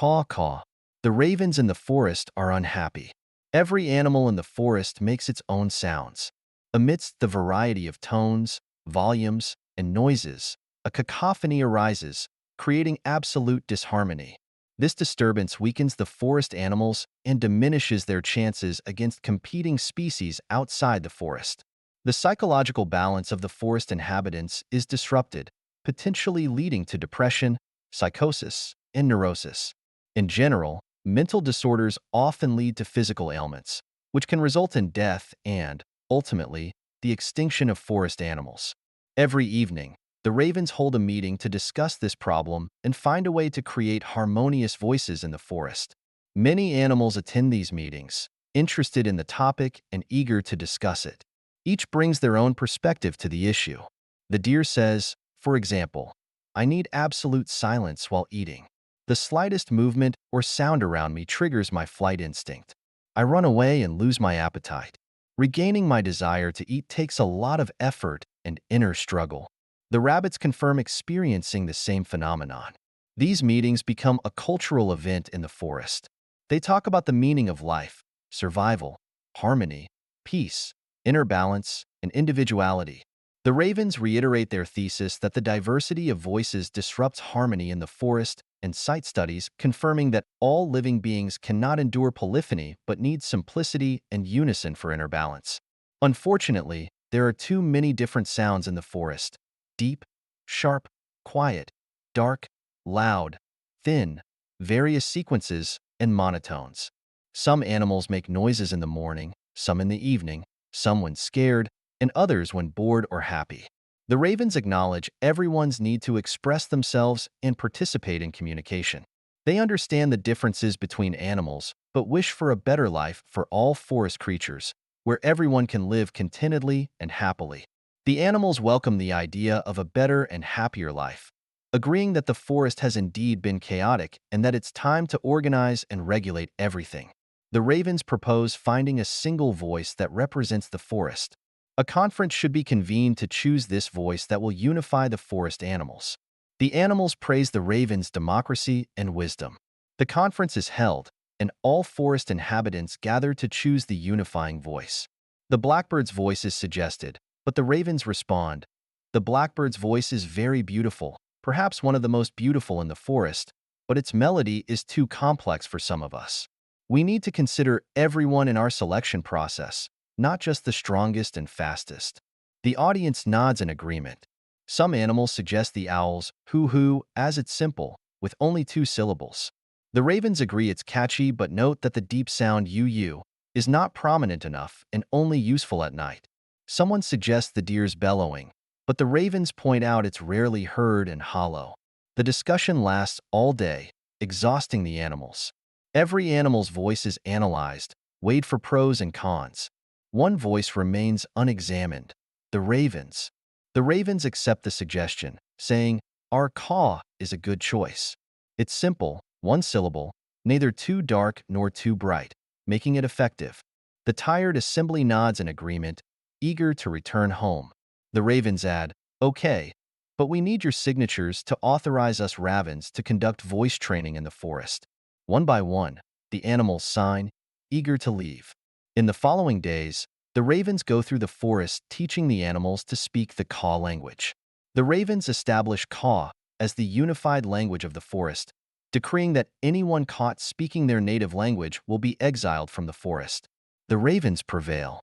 Caw, caw. The ravens in the forest are unhappy. Every animal in the forest makes its own sounds. Amidst the variety of tones, volumes, and noises, a cacophony arises, creating absolute disharmony. This disturbance weakens the forest animals and diminishes their chances against competing species outside the forest. The psychological balance of the forest inhabitants is disrupted, potentially leading to depression, psychosis, and neurosis. In general, mental disorders often lead to physical ailments, which can result in death and, ultimately, the extinction of forest animals. Every evening, the ravens hold a meeting to discuss this problem and find a way to create harmonious voices in the forest. Many animals attend these meetings, interested in the topic and eager to discuss it. Each brings their own perspective to the issue. The deer says, for example, "I need absolute silence while eating. The slightest movement or sound around me triggers my flight instinct. I run away and lose my appetite. Regaining my desire to eat takes a lot of effort and inner struggle." The rabbits confirm experiencing the same phenomenon. These meetings become a cultural event in the forest. They talk about the meaning of life, survival, harmony, peace, inner balance, and individuality. The ravens reiterate their thesis that the diversity of voices disrupts harmony in the forest and cite studies confirming that all living beings cannot endure polyphony but need simplicity and unison for inner balance. Unfortunately, there are too many different sounds in the forest: deep, sharp, quiet, dark, loud, thin, various sequences, and monotones. Some animals make noises in the morning, some in the evening, some when scared, and others when bored or happy. The ravens acknowledge everyone's need to express themselves and participate in communication. They understand the differences between animals, but wish for a better life for all forest creatures, where everyone can live contentedly and happily. The animals welcome the idea of a better and happier life, agreeing that the forest has indeed been chaotic and that it's time to organize and regulate everything. The ravens propose finding a single voice that represents the forest. A conference should be convened to choose this voice that will unify the forest animals. The animals praise the ravens' democracy and wisdom. The conference is held, and all forest inhabitants gather to choose the unifying voice. The blackbird's voice is suggested, but the ravens respond, "The blackbird's voice is very beautiful, perhaps one of the most beautiful in the forest, but its melody is too complex for some of us. We need to consider everyone in our selection process, not just the strongest and fastest." The audience nods in agreement. Some animals suggest the owl's hoo-hoo, as it's simple, with only 2 syllables. The ravens agree it's catchy but note that the deep sound uu is not prominent enough and only useful at night. Someone suggests the deer's bellowing, but the ravens point out it's rarely heard and hollow. The discussion lasts all day, exhausting the animals. Every animal's voice is analyzed, weighed for pros and cons. One voice remains unexamined: the ravens. The ravens accept the suggestion, saying, "Our caw is a good choice. It's simple, 1 syllable, neither too dark nor too bright, making it effective." The tired assembly nods in agreement, eager to return home. The ravens add, "Okay, but we need your signatures to authorize us ravens to conduct voice training in the forest." One by one, the animals sign, eager to leave. In the following days, the ravens go through the forest teaching the animals to speak the caw language. The ravens establish caw as the unified language of the forest, decreeing that anyone caught speaking their native language will be exiled from the forest. The ravens prevail.